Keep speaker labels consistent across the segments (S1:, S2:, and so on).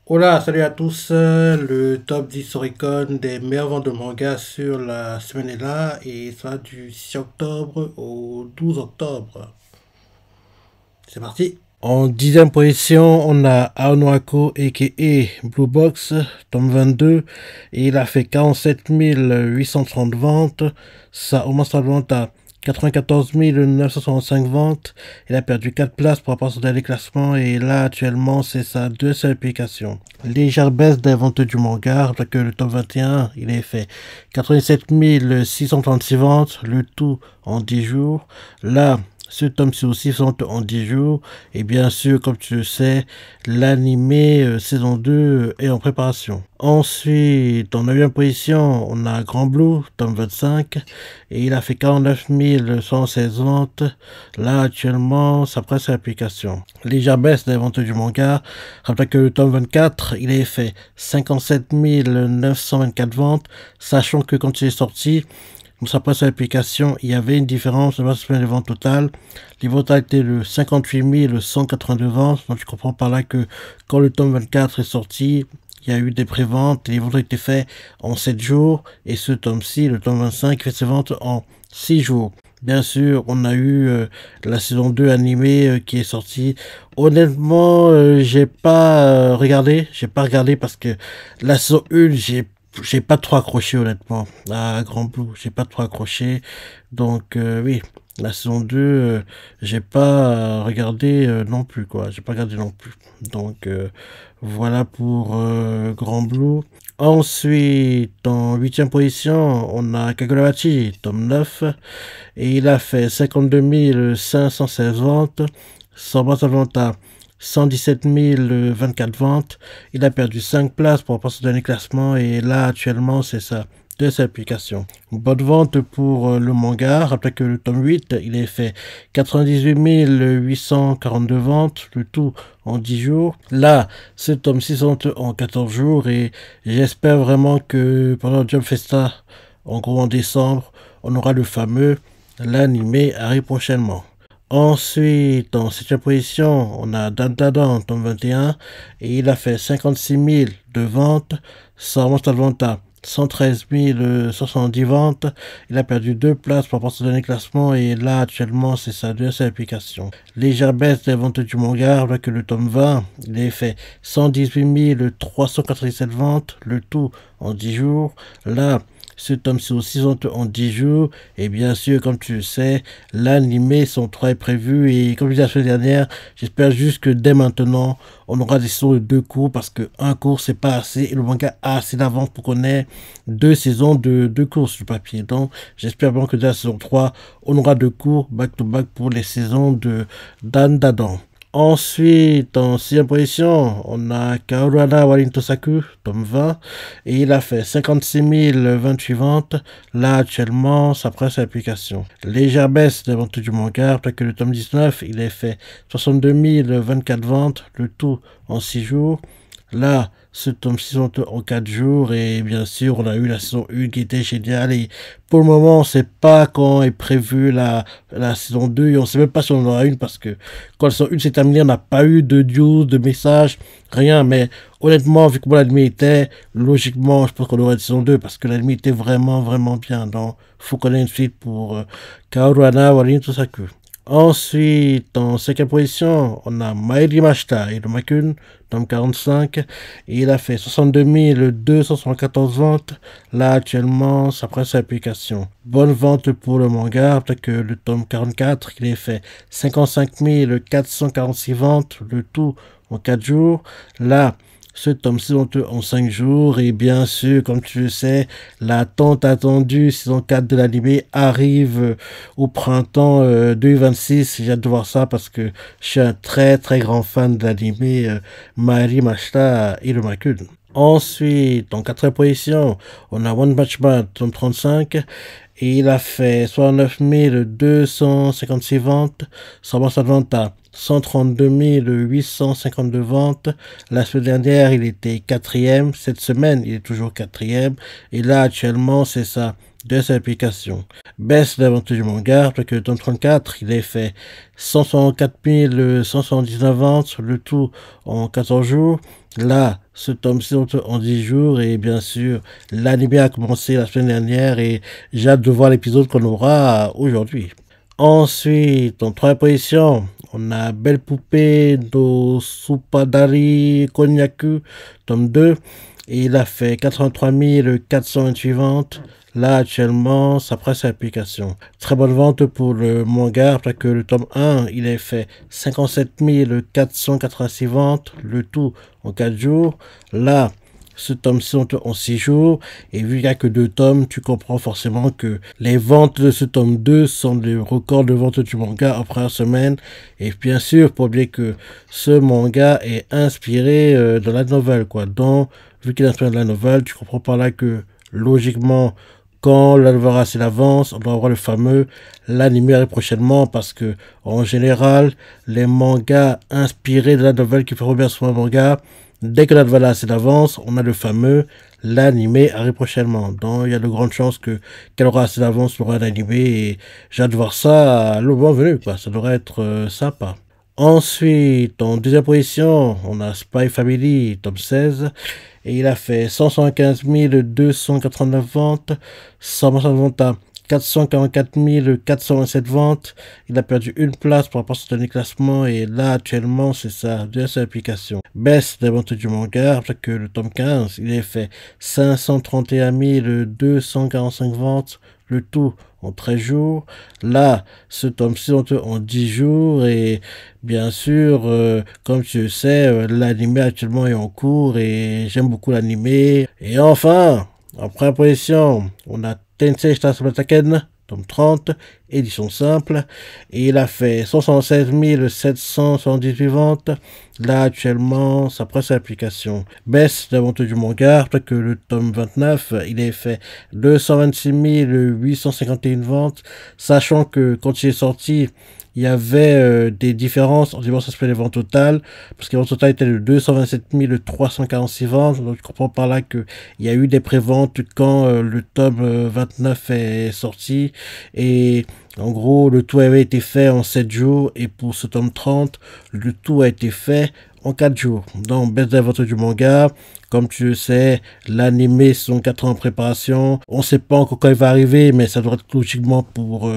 S1: Hola, salut à tous. Le top 10 Oricon des meilleurs ventes de manga sur la semaine est là et ça du 6 octobre au 12 octobre. C'est parti. En dixième position, on a Aonoako a.k.a. Blue Box, tome 22, et il a fait 47 830 ventes. Ça augmente sa vente à 94 965 ventes. Il a perdu 4 places pour rapport à son dernier classement et là actuellement c'est sa deuxième application. Légère baisse des ventes du manga, alors que le top 21 il est fait 87 636 ventes, le tout en 10 jours. Là, ce tome-ci aussi sont en 10 jours. Et bien sûr, comme tu le sais, l'animé saison 2 est en préparation. Ensuite, en 9e position, on a Grand Blue, tome 25. Et il a fait 49 116 ventes. Là, actuellement, ça presse l'application. Légère baisse des ventes du manga. Rappelez que le tome 24, il est fait 57 924 ventes. Sachant que quand il est sorti, ça passe à l'application, il y avait une différence de les ventes totales. Les ventes étaient de 58 182 ventes. Donc tu comprends par là que quand le tome 24 est sorti, il y a eu des préventes et les ventes ont été faites en 7 jours. Et ce tome-ci, le tome 25, fait ses ventes en 6 jours. Bien sûr, on a eu la saison 2 animée qui est sortie. Honnêtement, j'ai pas regardé. J'ai pas regardé parce que la saison 1, j'ai pas trop accroché honnêtement à Grand Blue, j'ai pas trop accroché. Donc oui, la saison 2, j'ai pas regardé non plus quoi, j'ai pas regardé non plus. Donc voilà pour Grand Blue. Ensuite, en 8e position, on a Kagurachi, tome 9, et il a fait 52 516 ventes, sans base à 117 024 ventes. Il a perdu 5 places pour passer au dernier classement et là actuellement c'est ça de sa application. Bonne vente pour le manga. Rappelez que le tome 8 il est fait 98 842 ventes, le tout en 10 jours. Là, ce tome 6 en 14 jours et j'espère vraiment que pendant Jump Festa, en gros en décembre, on aura le fameux l'animé arrive prochainement. Ensuite, en 7e position, on a Dandadan, tome 21, et il a fait 56 000 de ventes, ça remonte à vente à 113 070 ventes. Il a perdu 2 places pour rapport au dernier classement, et là, actuellement, c'est sa deuxième application. Légère baisse des ventes du manga, alors que le tome 20, il a fait 118 397 ventes, le tout en 10 jours. Là, ce tome-ci aussi en 10 jours. Et bien sûr, comme tu le sais, l'animé, son 3 est prévu. Et comme je disais la semaine dernière, j'espère juste que dès maintenant, on aura des saisons de 2 cours. Parce que un cours, c'est pas assez. Et le manga a assez d'avance pour qu'on ait 2 saisons de 2 cours sur le papier. Donc, j'espère bien que dès la saison 3, on aura 2 cours back-to-back pour les saisons de Dan Dadan. Ensuite, en 6e position, on a Kaorana Warintosaku, tome 20, et il a fait 56 028 ventes. Là, actuellement, ça presse l'application. Légère baisse des ventes du manga, après que le tome 19, il a fait 62 024 ventes, le tout en 6 jours. Là, ce tome 6 en 4 jours et bien sûr, on a eu la saison 1 qui était géniale et pour le moment, on ne sait pas quand est prévue la saison 2 et on ne sait même pas si on en aura une parce que quand la saison 1 s'est terminée, on n'a pas eu de news, de messages, rien. Mais honnêtement, vu que moi l'anime était, logiquement, je pense qu'on aurait une saison 2 parce que l'anime était vraiment, vraiment bien. Donc, faut qu'on ait une suite pour Kaoruana Warin Tosaku. Ensuite, en 5e position, on a Mairimashita Irumakun, tome 45, et il a fait 62 274 ventes. Là, actuellement, ça presse l'application. Bonne vente pour le manga, après que le tome 44, il est fait 55 446 ventes, le tout en 4 jours. Là, ce tome saison 2 en 5 jours et bien sûr, comme tu le sais, la tant attendue saison 4 de l'anime arrive au printemps 2026. J'ai hâte de voir ça parce que je suis un très très grand fan de l'anime Mairimashita Irumakun. Ensuite, en 4e position, on a One Punch Man, tome 35, et il a fait 69 256 ventes, ça va sa vente à 132 852 ventes. La semaine dernière, il était 4e. Cette semaine, il est toujours 4e. Et là, actuellement, c'est ça. De sa application. Baisse d'aventure du manga, parce que le tome 34, il est fait 164 179 ventes, le tout en 14 jours. Là, ce tome-ci en 10 jours et bien sûr, l'anime a commencé la semaine dernière et j'ai hâte de voir l'épisode qu'on aura aujourd'hui. Ensuite, en troisième position, on a Belle Poupée do Supadari Konyaku, tome 2. Et il a fait 83 428 ventes. Là, actuellement, ça presse l'application. Très bonne vente pour le manga, parce que le tome 1, il a fait 57 486 ventes, le tout en 4 jours. Là, ce tome-ci en 6 jours. Et vu qu'il n'y a que 2 tomes, tu comprends forcément que les ventes de ce tome 2 sont les records de vente du manga en première semaine. Et bien sûr, pour oublier que ce manga est inspiré de la nouvelle, quoi. Donc, vu qu'il est inspiré de la nouvelle, tu comprends par là que, logiquement, quand la nouvelle assez l'avance, on doit avoir le fameux l'anime prochainement parce que, en général, les mangas inspirés de la nouvelle qui feront bien sur un manga, dès que la nouvelle a assez d'avance, on a le fameux l'animé arrive prochainement. Donc il y a de grandes chances que qu'elle aura assez d'avance pour un animé et j'ai hâte de voir ça le moment venu, quoi. Ça devrait être sympa. Ensuite, en deuxième position, on a Spy Family, tome 16. Et il a fait 175 289 ventes, 125 ventes à 444 427 ventes. Il a perdu une place par rapport à son dernier classement et là actuellement c'est sa deuxième application. Baisse des ventes du manga, après que le tome 15, il a fait 531 245 ventes, le tout en 13 jours. Là, ce tome-ci en 10 jours et bien sûr, comme tu le sais, l'anime actuellement est en cours et j'aime beaucoup l'anime. Et enfin, en première position, on a Tensei Shitasuno Taken, tome 30, édition simple. Et il a fait 176 778 ventes. Là, actuellement, ça presse l'application. Baisse de la vente du manga, après que le tome 29, il a fait 226 851 ventes. Sachant que quand il est sorti, il y avait des différences en disant ça s'appelait les ventes totales, parce que les ventes totales étaient de 227 346 ventes, donc je comprends par là qu'il y a eu des préventes quand le tome 29 est sorti, et en gros le tout avait été fait en 7 jours, et pour ce tome 30, le tout a été fait en 4 jours. Donc, baisse des ventes du manga. Comme tu le sais, l'anime sont 4 ans en préparation. On ne sait pas encore quand il va arriver, mais ça devrait être logiquement pour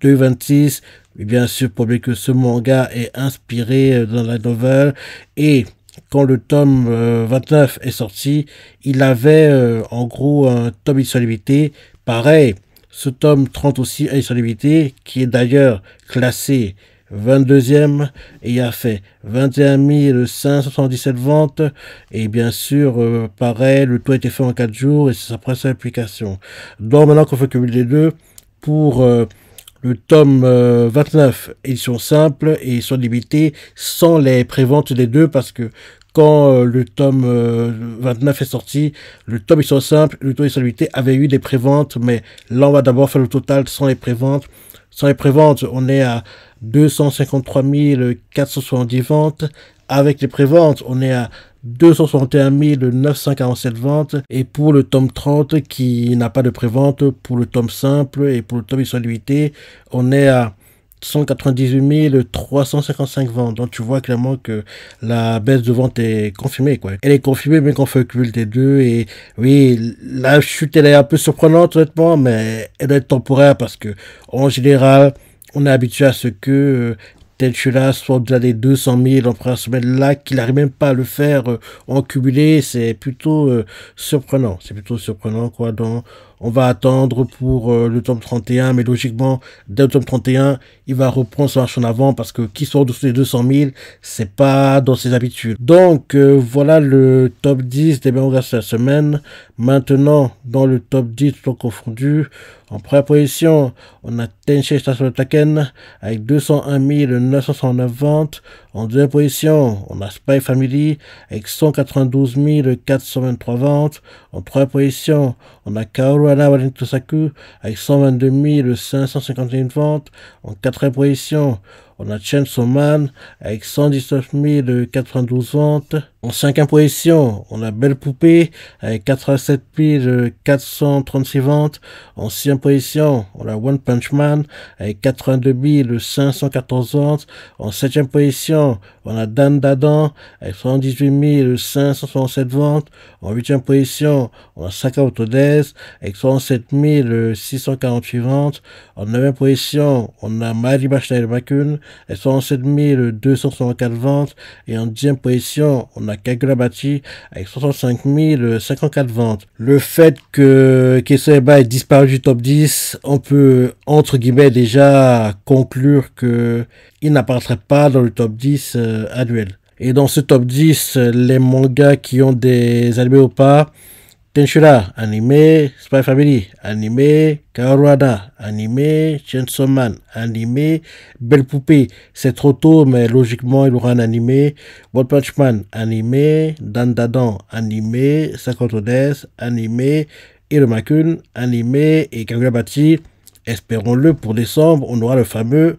S1: 2026. Et bien sûr, pour bien que ce manga est inspiré dans la nouvelle. Et quand le tome 29 est sorti, il avait en gros un tome disponibilité. Pareil, ce tome 30 aussi a disponibilité, qui est d'ailleurs classé 22e et il a fait 21 577 ventes et bien sûr pareil le tout a été fait en 4 jours et c'est sa première application. Donc maintenant qu'on fait cumuler les deux pour le tome 29 édition simple et édition limitée sans les préventes des deux parce que quand le tome 29 est sorti, le tome édition simple et le tome édition limitée avaient eu des préventes, mais là on va d'abord faire le total sans les préventes. Sans les préventes, on est à 253 470 ventes. Avec les préventes, on est à 261 947 ventes. Et pour le tome 30, qui n'a pas de prévente, pour le tome simple et pour le tome édition limitée, on est à 198 355 ventes. Donc tu vois clairement que la baisse de vente est confirmée, quoi. Elle est confirmée même qu'on fait le cumul des deux. Et oui, la chute elle est un peu surprenante honnêtement, mais elle doit être temporaire parce que en général, on est habitué à ce que tel là soit au-delà des 200 000 en première semaine. Là, qu'il n'arrive même pas à le faire en cumulé, c'est plutôt surprenant. C'est plutôt surprenant, quoi. Donc, on va attendre pour le tome 31, mais logiquement, dès le tome 31, il va reprendre son marche en avant parce que qui soit au-dessous des 200 000, c'est pas dans ses habitudes. Donc, voilà le top 10 des mangas de la semaine. Maintenant, dans le top 10, tout confondu, en première position, on a Tensei Shitasuno Taken avec 201 969 ventes. En deuxième position, on a Spy Family avec 192 423 ventes. En troisième position, on a Kaoru Hana wa Tosaku avec 122 551 ventes. En quatrième position, on a Chainsaw Man avec 119 092 ventes. En 5e position, on a Belle Poupée avec 87 436 ventes. En 6e position, on a One Punch Man avec 82 514 ventes. En 7e position, on a Dan Dadan avec 78 567 ventes. En 8e position, on a Sakamoto Days avec 67 648 ventes. En 9e position, on a Mahari Style Makun avec 67 264 ventes. Et en 10e position, on a Kagura Bachi avec 65 054 ventes. Le fait que Kesoeba ait disparu du top 10, on peut entre guillemets déjà conclure que il n'apparaîtrait pas dans le top 10 annuel. Et dans ce top 10, les mangas qui ont des animés ou pas: Tenshura, animé; Spy Family, animé; Kaoruana, animé; Chainsaw Man, animé; Belle Poupée, c'est trop tôt, mais logiquement, il aura un animé; One Punch Man, animé; Dan Dadan, animé; Sakamoto Days, animé; Irumakun, animé; et Kagurabachi, espérons-le, pour décembre, on aura le fameux,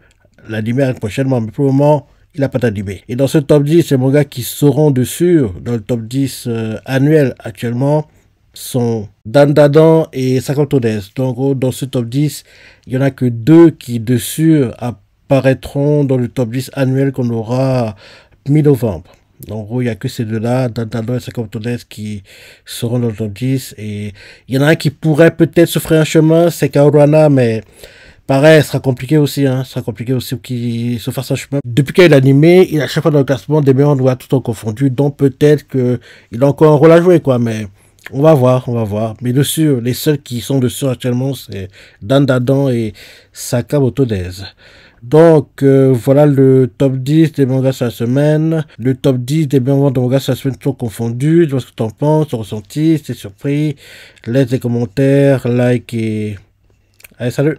S1: l'animé arrive prochainement, mais pour le moment, il n'a pas d'animé. Et dans ce top 10, les mangas qui seront dessus, dans le top 10 annuel actuellement, sont Dan Dadan et Sakamoto Days. Donc dans ce top 10, il n'y en a que 2 qui dessus apparaîtront dans le top 10 annuel qu'on aura mi-novembre. En gros, il n'y a que ces deux-là, Dan Dadan et Sakamoto Days, qui seront dans le top 10. Et il y en a un qui pourrait peut-être se frayer un chemin, c'est Kaoruana, mais pareil, ce sera compliqué aussi, hein. Ce sera compliqué aussi qu'il se fasse un chemin. Depuis qu'il est animé, il a chaque fois dans le classement des meilleurs endroits tout en confondu, donc peut-être qu'il a encore un rôle à jouer, quoi, mais on va voir, on va voir. Mais dessus, les seuls qui sont dessus actuellement, c'est Dan Dadan et Sakamoto Days. Donc, voilà le top 10 des mangas sur la semaine. Le top 10 des meilleurs mangas sur la semaine tout confondu. Dis-moi ce que t'en penses, ton ressenti, si t'es surpris. Laisse des commentaires, like et... Allez, salut!